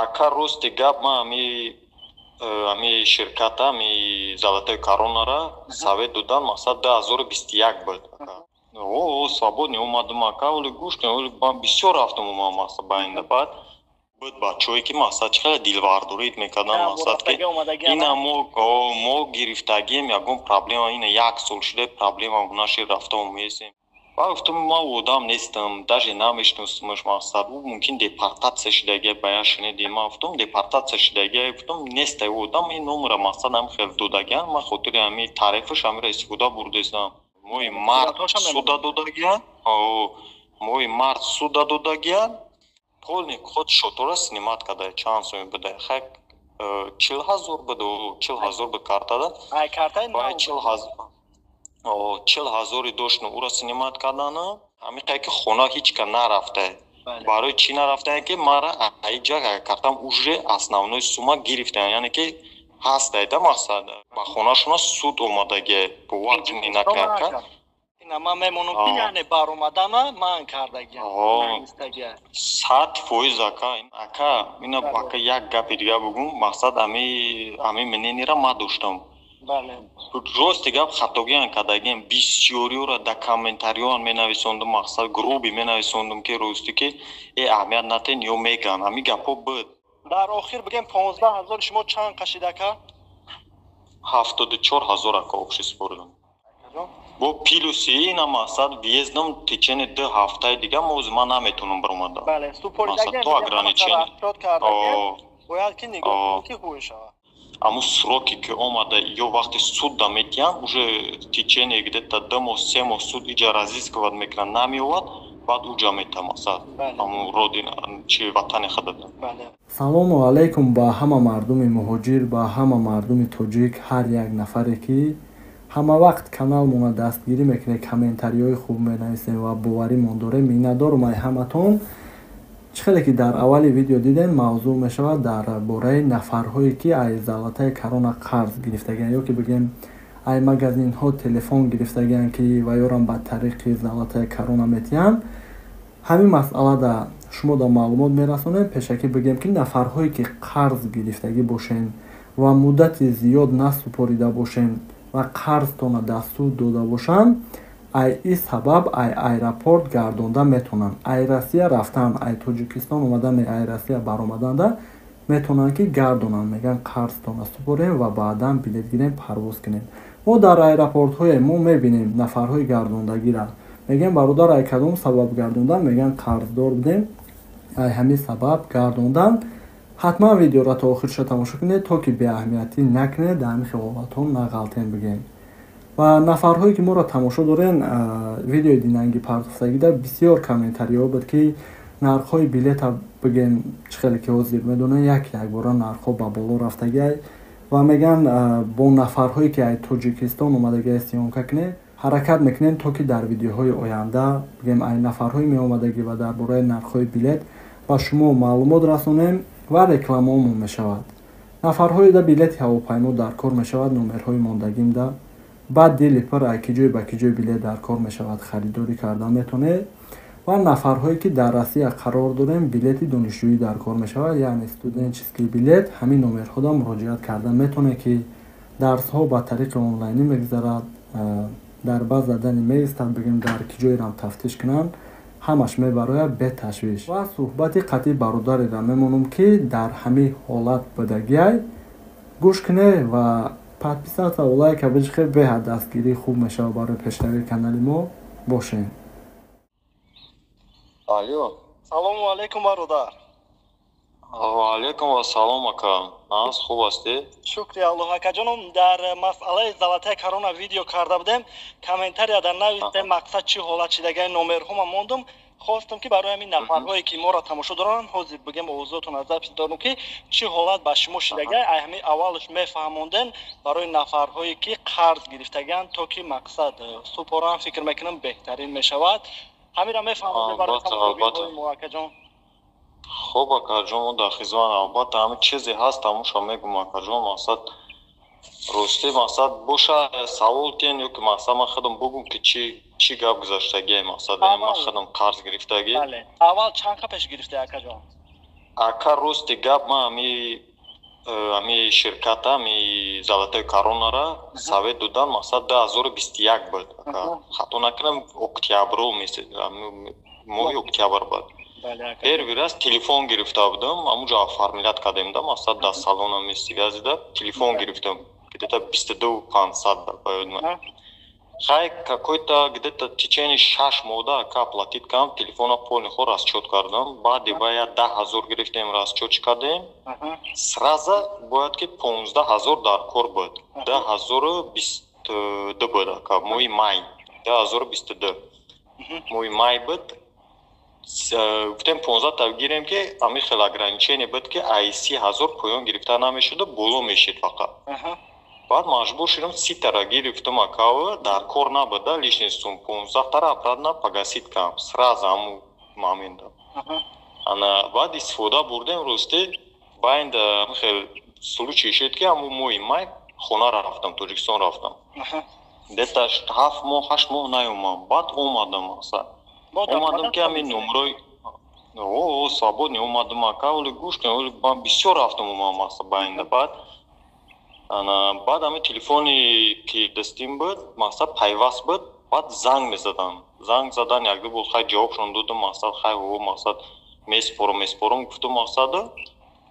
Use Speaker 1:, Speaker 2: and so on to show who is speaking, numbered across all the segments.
Speaker 1: ака рости гап ма ами ширката ами золотая коронара совет додам мақсад 2021 буд. Свободный омадам ака оли гӯш кунед, оли ман бисёр рафтам омадам мақсад ба инда баъд буд бачаҳое ки мақсад чиқадр дилбардорид мекарданд мақсад ки ина мо гирифтагием ягон проблема ина 1 сол шуда проблема наши рафтам меестем. Ба гуфтам ман одам нестам, даже намешносамаш мақсад ӯ мумкин депортация шудагия бая шунидем. Ман гуфтам депортация шудагия, гуфтам нестай одам ин номера мақсад ам хел додагиан, ман хотири ами тарифаш амира истифода бурдестам. Моҳи март суда додагиан, моҳи март суда додагиан, полный ход шотора снимат кадай чанд сом буда. Хак 40,000 буду, 40,000 буд картада.
Speaker 2: Ай картай
Speaker 1: бай 40,000 дошну ура снимат кардана. Ҳамин ки хона ҳеч ка нарафта. Барои чӣ нарафта ки мара айҷа картам уже основной сумма гирифтан, яъне ки ҳастай да мақсад ба хонашона суд омадаги бо вақти накарка.
Speaker 2: Ина ман мемонам ки яъне баромадама ман кардагиам.
Speaker 1: 100% ака ина ака як гапи дига бугум мақсад ами мененира ма доштам.
Speaker 2: Бале.
Speaker 1: Рости гап хатогиан кадагиам бисёриёра да комментариён менависондум мақсад груби менависондум ки рости ки аҳамият натен ё меган ами гапо буд.
Speaker 2: Дар охир бигем 15,000 шумо чанд кашидака?
Speaker 1: 74,000 ака обши спордам. Бо плюси ина мақсад въездам течени 2 ҳафтаи дига ман наметунам баромадам.
Speaker 2: Бале, супоридагиам то ограничение кардагиам. Бояд ки нигоҳ ки худ шавад.
Speaker 1: Аммо сроки ки омада ё вақти суд да метиҳанд уже течение где-то 2 моҳ 3 моҳ суд иҷа разискивад мекунад намеовад баъд уҷа мета мақсад аммо родина чи ватани худатон.
Speaker 3: Салому алайкум ба ҳама мардуми муҳоҷир, ба ҳама мардуми тоҷик, ҳар як нафаре ки ҳама вақт каналмона дастгирӣ мекунед, комментариҳои хуб менависед ва боваримон дорем. Миннатдорум ай ҳаматон. чӣ хеле ки дар аввали видео дидем мавзӯъ мешавад дар бораи нафарҳое ки ай золотаи корона қарз гирифтагианд ё ки бигем ай магазинҳо телефон гирифтагианд ки ва ёрам ба тариқи золотаи корона метиҳанд. ҳамин масъалада шумо да маълумот мерасонем. пешакӣ бигем ки нафарҳое ки қарз гирифтагӣ бошен ва муддати зиёд насупорида бошен ва қарзтона дар суд дода бошанд, ай ин сабаб ай аэропорт гардонда метонанд. ай Россия рафтан, ай Тоҷикистон омадан, ай Россия баромаданда метонанд ки гардонанд, меган қарзтона супорем ва баъдан билет гирем парвоз кунем. мо дар аэропортҳое мо мебинем нафарҳои гардондагира меган бародар ай кадом сабаб гардондан, меган қарздор будем, ай ҳамин сабаб гардондан. ҳатман видеоро то охирша тамошо кунед то ки беаҳамиятӣ накунед, дар ҳамин хиёлатҳо нағалтем бигем. ва нафарҳое ки моро тамошо дорен видеои динанги партофтагида бисёр комментариҳо буд ки нархҳои билета бигем чӣ хеле ки ҳозир медонем якбора нархҳо ба боло рафтагиай ва меган бо нафарҳое ки ай Тоҷикистон омадагиай сиёмка кунем ҳаракат мекунем то ки дар видеоҳои оянда бигем ай нафарҳои меомадагӣ ва дар бораи нархҳои билет ба шумо маълумот расонем ва рекламаомон мешавад. нафарҳои да билети ҳавопаймо дар кор мешавад, номерҳои мондагимда баъд дили пир ай ки ҷой ба ки ҷой билет дар кор мешавад, харидорӣ кардан метонед. ва нафарҳое ки дар Россия қарор дорем билети донишҷӯӣ дар кор мешавад, яъне студентческий билет, ҳамин номерҳода муроҷиат кардан метонед ки дарсҳо ба тариқи онлайнӣ мегузарад, дар баъз задани меистад бигем дар ки ҷойрам тафтиш кунанд, ҳамаш мебарояд бе ташвиш. ва суҳбати қатъи бародареро мемонам ки дар ҳамин ҳолат будагиай гӯш кунед ва подписаться ва лайка биҷихе беҳад дастгирӣ хуб мешавад барои пешравии канали мо бошем.
Speaker 1: Алло.
Speaker 2: Салому алайкум бародар.
Speaker 1: Ва алайкум ассалом ака. Аз хуб ҳастӣ?
Speaker 2: Шукри Аллоҳ акаҷоном, дар масъалаи золотаи корона видео карда будем, комментария дар навистем мақсад чӣ ҳолат шидагиай номерҳома мондум. خواستم که برای همین نفرهایی که ما را تماشا دارن حاضر بگم اوضاعتون از ضبط دارم که چه حالت به شما شدگی همین اولش میفهموندن برای نفرهایی که قرض گرفتگن تا که مقصد سپاران فکر میکنم بهترین میشود همین را میفهموندن برای تماشاگرهای ما اکا جان.
Speaker 1: خوب اکا جان در خدمت البته همین چیزی هست تماشا میگم اکا جان مقصد راستی مقصد باشه سوال تین یا که مقصد من خودم بگم که چی گپ گذاشتگی مقصد من خودم قرض گرفتگی.
Speaker 2: بله. اول چند پیش گرفته اکا جان؟
Speaker 1: ака рости гап ма ами ширката ами золотои коронара совет додан мақсад 2021 буд хато накунам октябру моҳи октябр буд. Первый раз телефон гирифта будам, амуҷо оформилят кардем да мақсад дар салонами связи да телефон гирифтам где-то 22500 да. Хай какой-то где-то в течение 6 мода ака оплатит кам телефона полный хор расчет кардам. Баъди бая 10,000 гирифтем расчет кардем. Сразу бояд ки 15,000 дар кор буд. 10,22 буд ака моҳи май. 10,22 моҳи май буд. Гуфтем 15 та гирем ки ами хел ограничение буд ки 30,000 поён гирифта намешуд, боло мешид фақат. Баъд маҷбур шудам 30 тара гирифтам акава дар кор набуда лишний сум 15 тара обратно погасит кам сразу аму момента. Ана баъд истифода бурдем росте байнда хел случай шуд ки аму моҳи май хона рафтам, Тоҷикистон рафтам. Где-то 7 моҳ 8 моҳ наёмам. Баъд омадам аса. Омадам ки ами номерои свободни омадам ака вали гӯш кунем ман бисёр рафтам омам аса байнда баъд баъд ами телефони ки дастим буд мақсад пайваст буд баъд занг задан як ду буд хай ҷавобшон додам мақсад хай мақсад меспорам гуфтам мақсад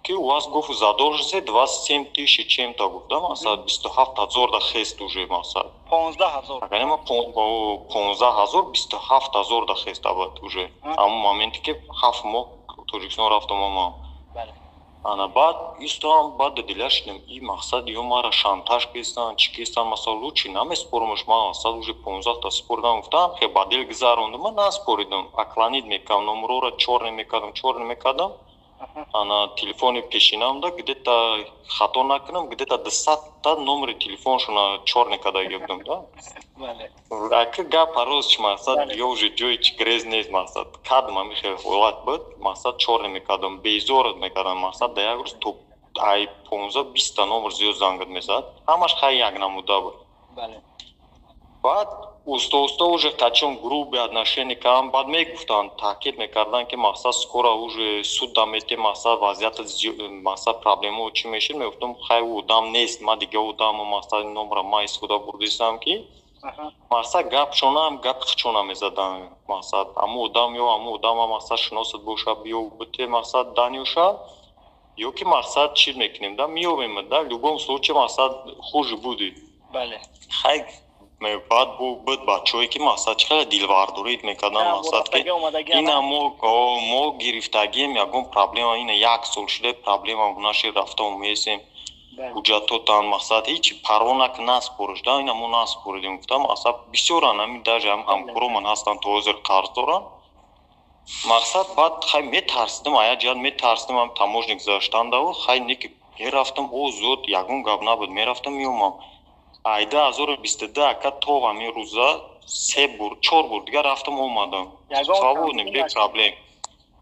Speaker 1: ки у вас гуфт задолженность 27 тысяч чем-то гуфтам мақсад 27,000 да хест уже мақсад
Speaker 2: 15,000
Speaker 1: 15,000 27,000 да хест абад уже аму моменте ки 7 моҳ Тоҷикистон рафтам амам. Ана баъд истоам баъд дила шидам и мақсад ё мара шантаж кистан чӣ кистан масал лучи намеспоримаш ман мақсад уже 15 та споридам гуфтам хе ба дил гузарондам ман наспоридам акланид мекардам номерора чорне мекардам ана телефони пешинамда где-то хато накунам где-то 10 та номери телефоншона чорне карда гирифтам да. Ака гап рост мақсад ё уже ҷои чигрез нест мақсад кардам ами хел ҳолат буд мақсад чорне мекардам безорат мекардам мақсад да як рӯз то ай 15-20 та номер зиёд зангат месад ҳамаш хай як намуда буд. баъд уста уже качон грубе отношение кардам баъд мегуфтанд таъкид мекардан ки мақсад скоро уже суд дамете мақсад вазъият мақсад проблемао чӣ мешид мегуфтам хай одам нест ман дига одамам мақсад номера ман истифода бурдистам ки мақсад гапшонам гап хичона мезадам мақсад аму одам ё аму одама мақсад шиносат боша биё бите мақсад данюша ё ки мақсад чӣ мекунем да миёбем да любом случае мақсад хуже буди хай баъд буд бачае ки мақсад чӣ қадар дилбардорид мекардан мақсад ки ина мо гирифтагием ягон проблема ина 1 сол шуда проблема наши рафта омесем ҳуҷҷатотан мақсад ҳеҷ парво наспориш да ина мо наспоридем гуфтам мақсад бисёран ҳамин даже ҳамкороман ҳастанд то ҳозир қарз доранд мақсад баъд хай метарсидам ая ҷиҳат метарсидам ҳам таможник гузаштандаву хай неки мерафтам зуд ягон гап набуд мерафтам меомам айда 2022 ака то ҳамин рӯза 4 бор дига рафтам омадам свободне бе проблем.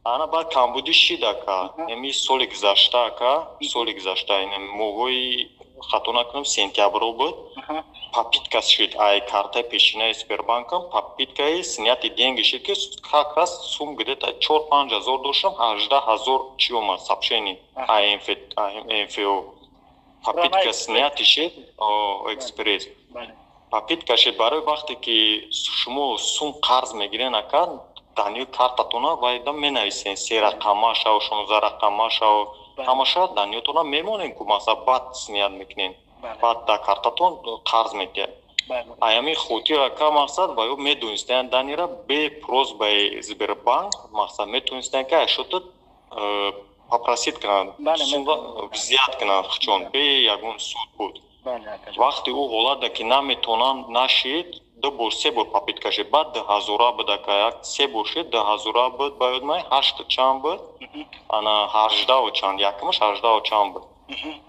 Speaker 1: Ана баъд камбуди шид ака ами соли гузашта ака соли гузашта ин моҳои хато накунам сентябр буд попитка шид ай карта пешинаи Сбербанкам попиткаи снятие деньги шид ки как раз сум где-то 4-5 ҳазор доштам 18,000 чӣ омад сообщение МФО попитка снятие шид экспресс попитка шид барои вақте ки шумо сум қарз мегирен ака даниёи картатона вайда менависен 3 рақамашав 16 рақамашав ҳамаша даниётона мемонен ку маса баъд снят мекунен баъд да картатон қарз метиҳад аями хотир ака мақсад ва ё медонистан данира бе просбаи Сбербанк мақсад метонистан ки шуд попросит кунанд зиёд кунанд хичон бе ягон суд буд вақте ӯ ҳолада ки наметонанд нашид 2 бор 3 бор попитка шид баъд 10,000 буд ака як 3 бор шид 10,000 буд баёд май 8 чанд буд ана 18 чанд якмаш 18 чанд буд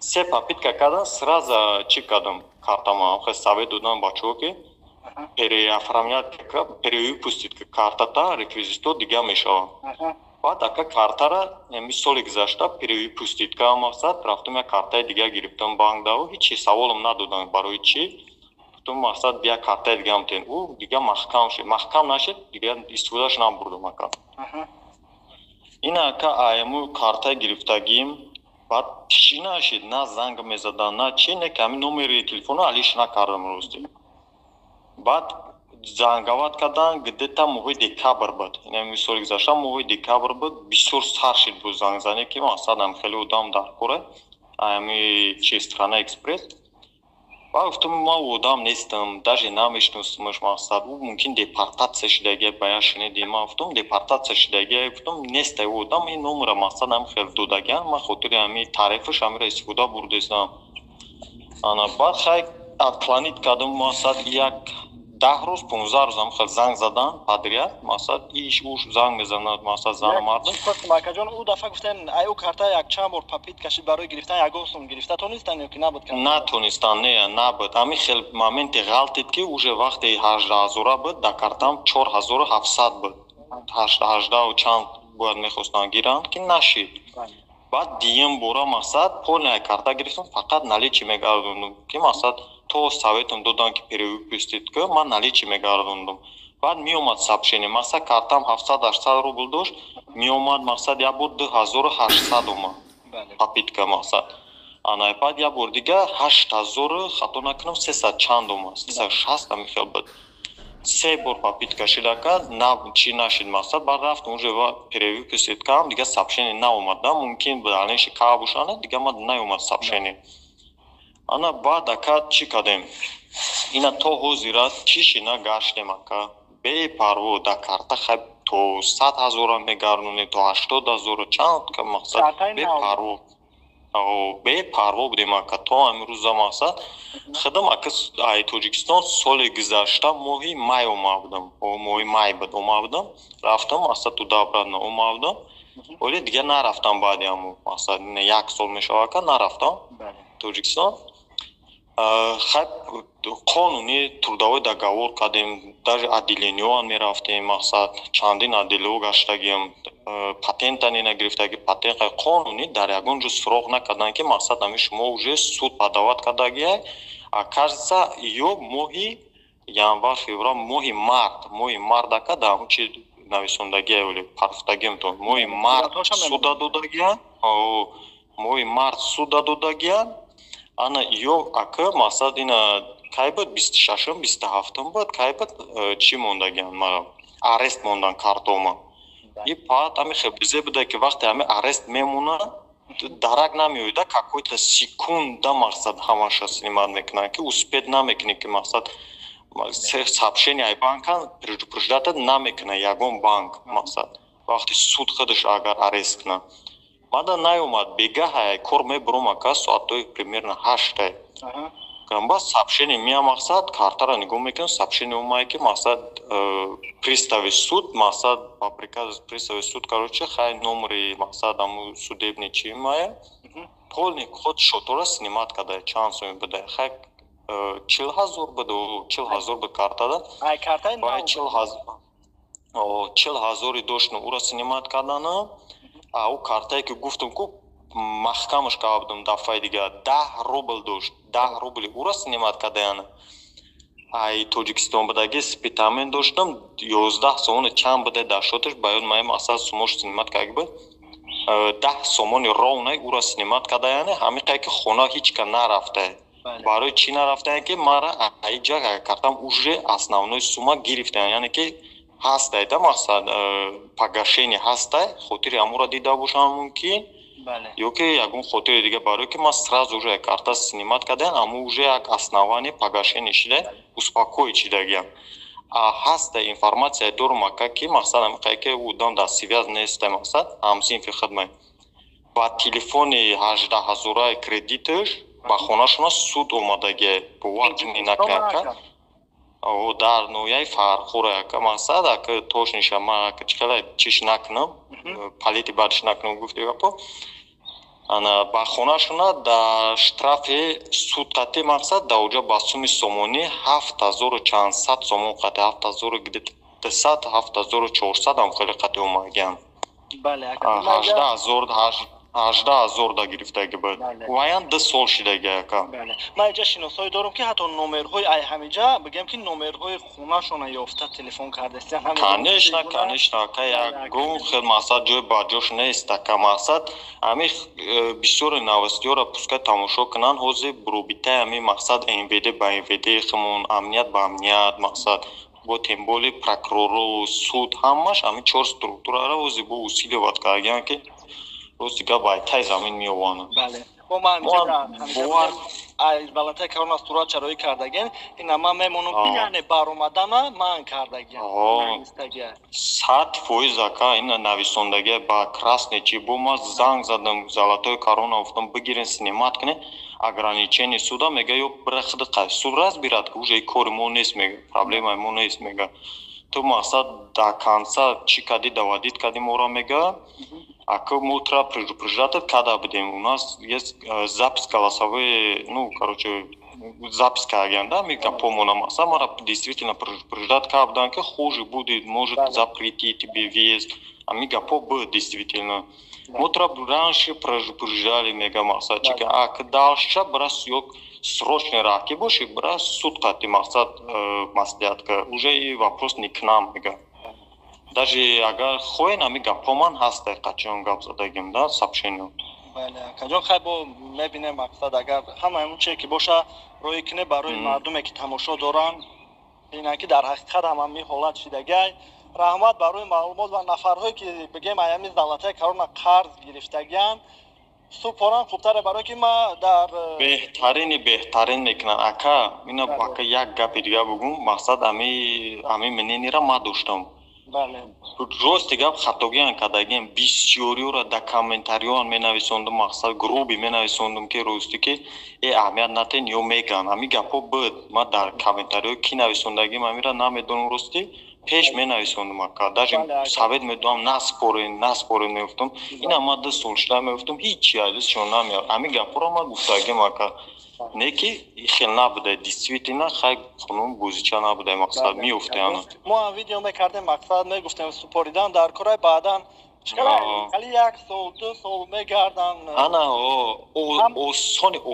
Speaker 1: 3 попитка кардан сразу чӣ кардам картама хе совет додан бачаҳо ки перевыпустит картата реквизито дига мешавад баъд ака картара соли гузашта перевыпустит ка мақсад рафтам як картаи дига гирифтам банкдау ҳеҷ саволам надодан барои чӣ гуфтам мақсад бия картаи дигам тен ӯ дига маҳкам шид маҳкам нашид дига истифодаш набурдам ака ин ака айму карта гирифтагим баъд чӣ нашид на занг мезадан на чӣ не ки ҳамин номери телефону алиш накардам рости баъд зангават кардан гдета моҳи декабр буд ин ҳамин соли гузашта моҳи декабр буд бисёр сар шид бо зангзанӣ ки масалан хеле одам дар коре ҳамин чистхана экспресс ва гуфтам ман одам нестам даже намешиносамаш мақсад ӯ мумкин депортатсия шудагия бая шунидӣ ман гуфтам депортатсия шудагия гуфтам нестай одам ин номера мақсад ҳам хел додагиан ман хотири ҳамин тарифаш ҳамира истифода бурдестам ана баъд хай отклонить кардам мақсад як 10 рӯз 15 рӯз ҳам хел занг задан подряд мақсад иш уш занг мезанад мақсад зана мардум
Speaker 2: макаҷон ӯ дафъа гуфтен ай ӯ карта якчанд бор папит кашид барои гирифтан ягон сум гирифта тонистан ё ки набуд
Speaker 1: натонистан не набуд ҳамин хел моменти ғалтид ки уже вақте 18000 буд да картам 4700 буд 18 чанд бояд мехостан гиранд ки нашид баъд диюм бора мақсад полная карта гирифтам фақат наличӣ мегардондум ки мақсад то советам додан ки перевыпустит ки ман наличӣ мегардондум баъд меомад сообщение мақсад картам 700-800 рубл дошт меомад мақсад як бор 2800 омад папитка мақсад ана баъд як бор дига 8000 хато накунам 300 чанд омад 360 мехел буд 3 бор папитка шидака на чӣ нашид мақсад баъд рафтам уже перевыпустит кардам дига сообщение наомад да мумкин дальнейший ка бошане дига ман наомад сообщение ана баъд ака чӣ кардем ина то ҳозира чишина гаштем ака бепарво да карта хай то 100,000 мегардонем то 80,000 чанд ка мақсад бепарво будем ака то амрӯза мақсад худам ака ай тоҷикистон соли гузашта моҳи май омадам моҳи май буд омадам рафтам мақсад туда обратно омадам вале дига нарафтам баъди ҳамун мақсад як сол мешава ака нарафтам тоҷикистон хай қонуни трудовой договор кардем даже отделениёан мерафтем мақсад чандин отделиё гаштагием патента нагирифтаги патент хай қонуни дар ягон ҷо суроғ накардан ки мақсад ҳами шумо уже суд подават кардагия кажется ё моҳи январ феврал моҳи март ака дар ҳамун чи нависондагия вале парфтагиемтон моҳи март суда додагиян моҳи март суда додагиян ана ё ака мақсад ина кай буд 26-ум 27-ум буд кай буд чӣ мондагиан мара арест мондан картома и паъд ҳами хел бизе буда ки вақте ҳами арест мемона дарак намеояда какой-то секунда мақсад ҳамаша снимат мекунад ки успед намекунӣ ки мақсад сообщение ай банкан предупреждата намекунад ягон банк мақсад вақти суд худаш агар арест кунад мада наёмад бегаҳай кор мебурам ака соатҳои примерно 8 ба сообщение меам мақсад картара нигоҳ мекунам сообщение омае ки мақсад пристави суд мақсад по приказу пристави суд короче хай номери мақсад ҳаму судебни чӣ мая полный ход шотора снимат карда чанд сом буда хай 40,000 буду 40,000 буд картада
Speaker 2: ай картаи
Speaker 1: 40,000 доштам ура снимат кардана ӯ картае ки гуфтам ку маҳкамаш кардам дафъаи дига 10 рубл дошт 10 рубли ура снимат кардаяна ай тоҷикистон будаги спитамен доштам 11 сомони чанд буде дар шоташ баён маем асас сумош снимат карда буд 10 сомони ровнай ура снимат кардаяна ҳамиқае ки хона ҳичка нарафтае барои чӣ нарафтае ки мара айҷа картам уже основной сумма гирифтаян яъне ки ҳастай да мақсад погашение ҳастай хотири ҳамура дида бошам мумкин ё ки ягон хотири дига барое ки ман сразу уже карта снимат кардам аммо уже як основание погашение шуда успокоить шудагиам ҳаста информация дорум ака ки мақсад ҳамиқае ки удам дар связ нестай мақсад ҳамсинфи хидмат ба телефони 18,000 кредиташ ба хонашона суд омадагия боварчини накака дар ноҳияи фархура ака мақсад ака тошниша ма ака чикала чиш накунам палити бадиш накунам гуфтигапо ана ба хонашона дар штрафи суд қати мақсад дар оҷа ба суми сомонӣ 7,000 чанд сад сомон қати 7,000 где-то 7,400 ам хеле қати омагиан 18,000 18000 да гирифтаги буд.
Speaker 2: Бале.
Speaker 1: Ваян 2 сол шидаги ака.
Speaker 2: бале ман инҷа шиносоӣ дорам ки ҳатто номерҳои ай ҳамиҷа бигем ки номерҳои хунашона ёфта телефон кардастиян
Speaker 1: Конечно, ака ягон хел мақсад ҷой баҷош нест ака мақсад ами бисёри навостиёра пускай тамошо кунанд ҳозир робитаи ами мақсад МВД ба МВД химон амният ба амният мақсад бо темболи прокурору суд ҳамаш ами чор структурара ҳозир бо усилия вад кардан ки рости гап айтай замин меована.
Speaker 2: бале бо ман ай Золотая корона сурат чароӣ кардаген ина ман мемонам ки яъне баромадана ман кардаген
Speaker 1: 100% ака ина нависондагия ба красне чи бо ма занг задам Золотая корона уфтам бигирин снимат кune ограничение суда мега ё брахда қай суд разбирад ки уже кори мо нест мега проблемаи мо нест мега ту мақсад до конца чи кади давадид кади мора мега ака мы утра предупреждать когда будем у нас есть запись голосовые ну короче записка агента мы помним самара действительно предупреждать когда ки хуже будет может запретить тебе въезд а мы гапо будет действительно мы утра раньше предупреждали мега масачика а дальше брас ёк срочный раки боши брас сутка ты масад маслятка уже и вопрос не к нам мега даже агар хоен ами гапоман ҳаст қачон гап задагим да сообщение
Speaker 2: бале акаҷон хай бо мебинем мақсад агар ҳамаи чие ки боша роҳи кине барои мардуме ки тамошо доранд бинанд ки дар ҳақиқат ҳам ҳамин ҳолат шидагай раҳмат барои маълумот ва нафарҳое ки бигем аями Золотая корона қарз гирифтагиян супоран хубтаре барое ки ма дар
Speaker 1: беҳтарин мекунанд ака ина ака як гапи дига бугум мақсад ами мененира ма доштам рости гап хатогиан кардагем бисёриёра да комментариён менависондум мақсад груби менависондум ки рости ки аҳамият натен ё меган ами гапо буд ма дар комментариё ки нависондагим амира намедонам рости пеш менависондум ака даже совет медоам наспорен меуфтум ина ма 2 сол шуда меуфтум ҳичи азизшон намеяд ами гапоро ма гуфтагем ака не ки хел набуде действительно хай хунум бузича набуде мақсад меуфтеана
Speaker 2: мо ҳам видео мекардем мақсад мегуфтем супоридан дар кораи баъдан али 1 сол 2 сол мегардан
Speaker 1: ана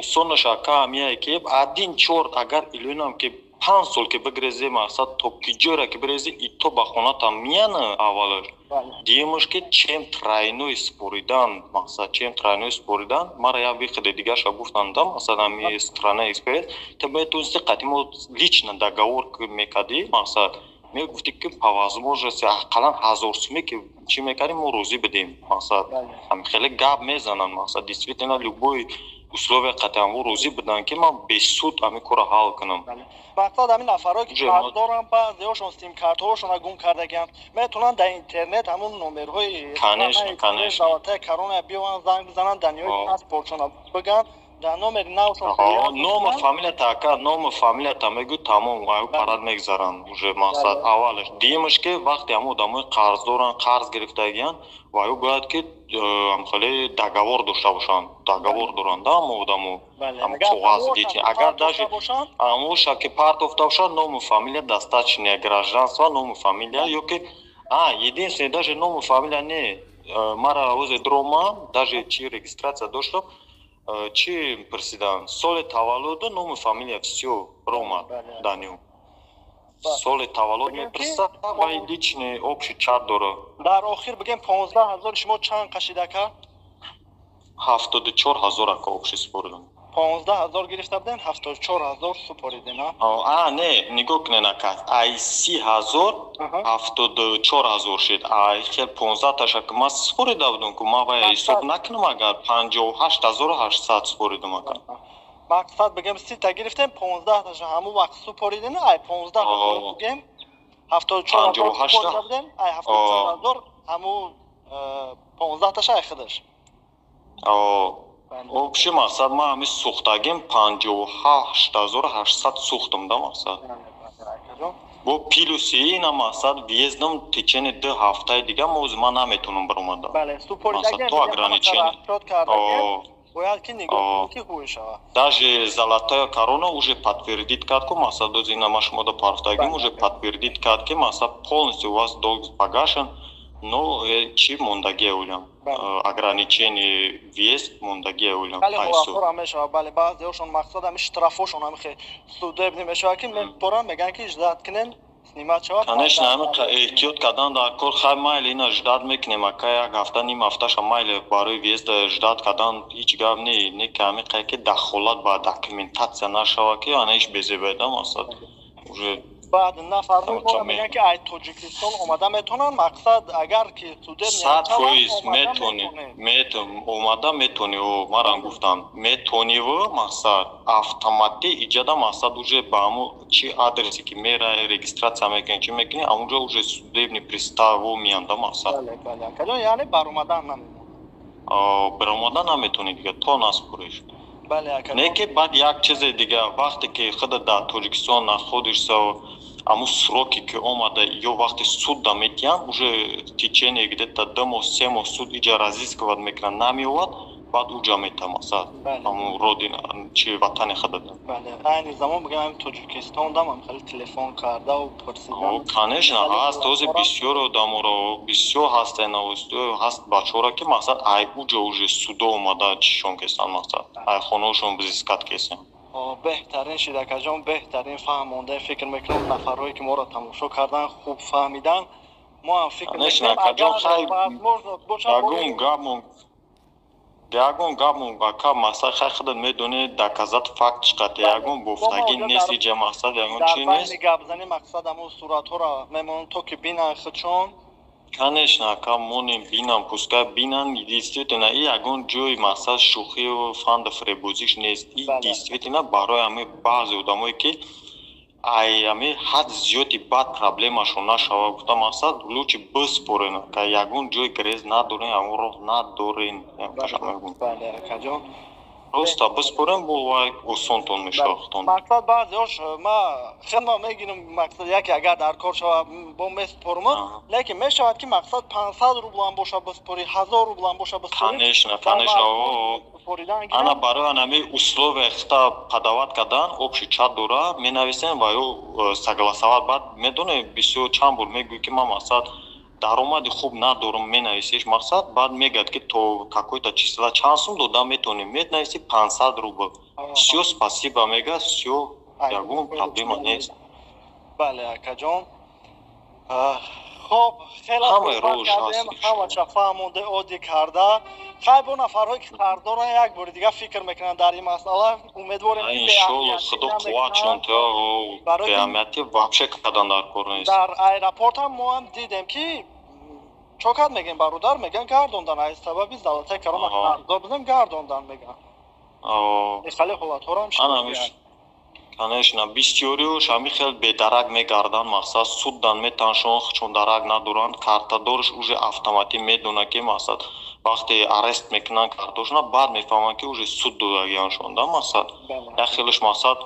Speaker 1: осонаш ака амияе ки один чорт агар илӯнам ки 5 сол ки бигрезе мақсад то киҷора ки бирезе и то ба хонатам мияна аввалаш диюмаш ки чем тройной споридан мақсад чем тройной споридан мара як виқиде дигаша гуфтан да масалан ами страна эксперт то метунсти қадимо лично договор мекади мақсад мегуфти ки по возможности ақаллан 1000 суме ки чи мекардим мо розӣ бидем мақсад ами хеле гап мезананд мақсад действительно любой условия қатъиан розӣ будан ки ман бесуд ами кора ҳал кунам
Speaker 2: мақсад ҳамин нафарҳое ки қарз доранд баъзеҳошон симкартҳоошона гум кардагиянд метавонанд дар интернет ҳамун номерҳои Золотая корона биёванд занг бизананд даниёи паспортшона биган дар номери навшон
Speaker 1: нома фамилията ака нома фамилията мегӯ тамом аю парад мегзаранд уже мақсад аввалаш диюмаш ки вақте ҳамун одамои қарз доранд қарз гирифтагиянд ва ю бояд ки амсали договор дошта бошанд договор доранд да ҳамун одамо қоғаздити агар даже амоша ки парт офта бошад ному фамилия достаточное гражданство ному фамилия ё ки единственное даже ному фамилия не мара ҳозир дрома даже чи регистрация доштам чи пресидан соли таваллуду ному фамилия всё рома даниё соли таваллуд мепрса ва личный общий чат дора
Speaker 2: дар охир бигем 15000 шумо чанд кашидака
Speaker 1: 74000 ака общий споридам
Speaker 2: 15000 гирифта будем 74000 супоридем
Speaker 1: не нигоҳ кунед ака ай 30000 74000 шид ай хел 15 таша ки ман спорида будам ки ман вай ҳисоб накунам агар 58800 споридам ака
Speaker 2: мақсад бигем 30 та гирифтем 15 таша ҳамун вақт супоридем ай 15000 бигем 74000 будем ай 74000 ҳамун 15 таша ай худаш
Speaker 1: общий мақсад ман ҳами сӯхтагим 58800 сӯхтам да мақсад бо плюси ина мақсад въездам течени 2 ҳафтаи дига ман наметавонам баромадам то ограничение
Speaker 2: бояд ки нигоҳ ки худ шавад
Speaker 1: даже Золотая корона уже подтвердит кард ки мақсад оз ина ма шумо да парафтагим уже подтвердит кард ки мақсад полностью у вас долг погашен но чи мондагия улям ограничение въезд мондагӣ аулам
Speaker 2: вале ҳолатҳоро мешавад бале баъзеҳошон мақсад ҳами штрафҳошон ҳами хеле судебни мешавад ки меборанд мегӯянд ки ждат кунем снимат шавад
Speaker 1: конечно ҳами эҳтиёт кардан дар кор хай майли ина ждат мекунем ака як ҳафта ним ҳафташа майли барои въезд ждат кардан ҳеҷ гап не ки ҳами қайки дахолат ба документатсия нашавад ки ана иш безебайда мақсад уже
Speaker 2: баъд нафарҳо мегӯянд ки ай тоҷикистон омада метавонанд мақсад агар ки судеб
Speaker 1: 100% метонӣ омада метонӣ марам гуфтам метониву мақсад автоматӣ иҷада мақсад уже ба ҳамун чи адреси ки мера регистратсия мекунӣ чӣ мекунӣ ҳамунҷо уже судебни приставу миянда мақсад
Speaker 2: яъне баромадан наметавонӣ
Speaker 1: баромадан наметонӣ дига то наспуриш не ки баъд як чизе дига вақте ки худат дар тоҷикистон находишса аму сроки ки омада ё вақти суд да метиҳанд уже течение где-то 2 моҳ 3 моҳ суд иҷа разискивад мекунад намеовад баъд уҷа мета мақсад аму родина чи ватани худат
Speaker 2: айни замон бигам ҳами тоҷикистон дам ҳам хеле телефон кардаву пурсидам
Speaker 1: конечно ҳаст тозе бисёр одаморо бисёр ҳастен ҳаст бачаҳоро ки мақсад ай уҷа уже судо омада чишон кесан мақсад ай хонаҳошон взискат кесен
Speaker 2: беҳтарин шидакаҷон беҳтарин фаҳмонда фикр мекунам нафарҳое ки моро тамошо кардан хуб фаҳмидан мо ҳам фикр
Speaker 1: ягон гапмон ака мақсад хай худат медонӣ доказат факт чиқате ягон гуфтагӣ нест иҷа мақсад ягон чи нест
Speaker 2: гапзанӣ мақсад ҳамун суратҳоро мемонанд то ки бинанд худшон
Speaker 1: конечно ака монем бинам пускай бинан действительно и ягон ҷои мақсад шӯхию фанду фребозиш нест и действительно барои ҳами баъзе одамое ки ай ҳами ҳад зиёди бад проблемашон нашавад гуфта мақсад лучи биспорен ака ягон ҷои грез надорен ягон роҳ надорен просто биспорен бо вай осонтон мешавахтон
Speaker 2: мақсад баъзеош ма хелма мегирам мақсад яке агар дар кор шавад бо меспормо лекин мешавад ки мақсад 500 рублам боша биспори 1000 рублам боша биспори
Speaker 1: конечно ана барои анами условия хита падават кардан общий чат дора менависем ва ё согласовать баъд медоне бисёр чанд бор мегӯй ки ман мақсад даромади хуб надорам менависиш мақсад баъд мегӯяд ки то какой-то числа чанд сум дода метавонем менависи 500 рубл всё спасибо мегӯяд всё ягон проблема нест
Speaker 2: бале акаҷон хоб ҳамаша фаҳмонда одӣ карда хай бо нафарҳое ки қарздоран як бори дига фикр мекунанд дар ин масъала умедворем
Speaker 1: иншолло худо қувватшон то беаҳамияти вообще кардан дар кор нест
Speaker 2: дар аэропорт ҳам мо ҳам дидем ки чокат мегӯем бародар мегӯян гардондан аз сабаби завлатаи корона қарздор будем гардондан мегӯян хеле ҳолатҳоро ҳам шид
Speaker 1: конечно бисёриёш ҳами хел бедарак мегарданд мақсад суддан метаншон чун дарак надоранд картадорш уже автоматӣ медонад ки мақсад вақте арест мекунанд картошона баъд мефаҳманд ки уже суд додагияншон да мақсад як хелаш мақсад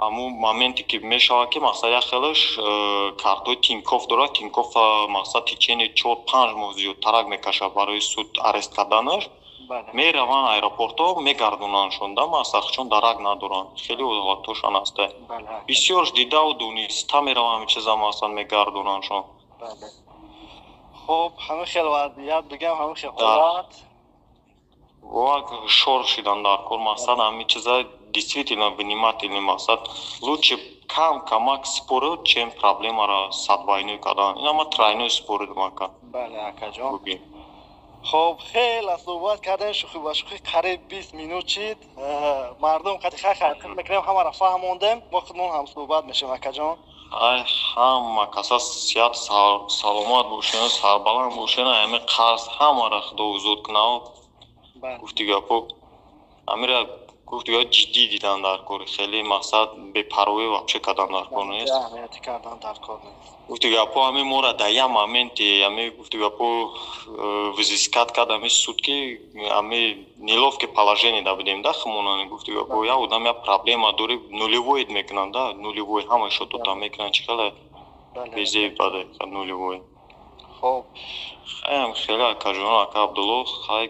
Speaker 1: амун моменте ки мешавад ки мақсад як хелаш картҳои тинкоф дорад тинкоф мақсад течени 4-5 моҳ зиёдтарак мекашад барои суд арест карданаш мераванд аэропортҳо мегардонандшон да мақсад чун дарак надоранд хеле ҳолатҳошон аста бисёрш дидаву дониста мераванд ҳамин чиза мақсад мегардонандшон
Speaker 2: хоб ҳамин хел вазъият бигам ҳамин хел ҳолат
Speaker 1: шор шидан дар кор мақсад ҳамин чиза действительно внимательный мақсад лучше камак спорил чем проблемаро садвайной кардан инама тройной споридм ака
Speaker 2: бале акаҷон хоб хеле суҳбат кардем шӯхӣ ба шӯхӣ қариб 20 минут шид мардум қади хай фикр мекунем ҳамаро фаҳмондем бо худмон ҳам суҳбат мешавем акаҷон
Speaker 1: ай ҳама каса сиҳат саломат бошен сарбаланд бошен ҳамин қарз ҳамаро худо озод кунав гуфти гапо ҳамира гуфти гап ҷиддӣ дидан дар кор хеле мақсад бепарвоӣ вообще кардан дар кор нест гуфти гапо ҳамин мора дар як моменте ҳамин гуфти гапо взискат кард ҳамин суд ки ҳамин неловке положение да будем да химонани гуфти гапо як одам як проблема дори нулевоид мекунанд да нулевой ҳамаашо дода мекунанд чӣ хеле безеи баде нулевой
Speaker 2: хоб
Speaker 1: хаям хеле акаҷон ака абдулло хай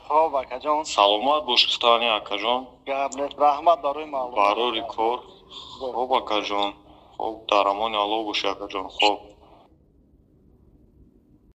Speaker 2: хоб акаҷон
Speaker 1: саломат бош хитани акаҷон
Speaker 2: гап нест раҳмат барои маълумот
Speaker 1: барори кор хоб акаҷон хоб дар амони аллоҳ боши акаҷон хоб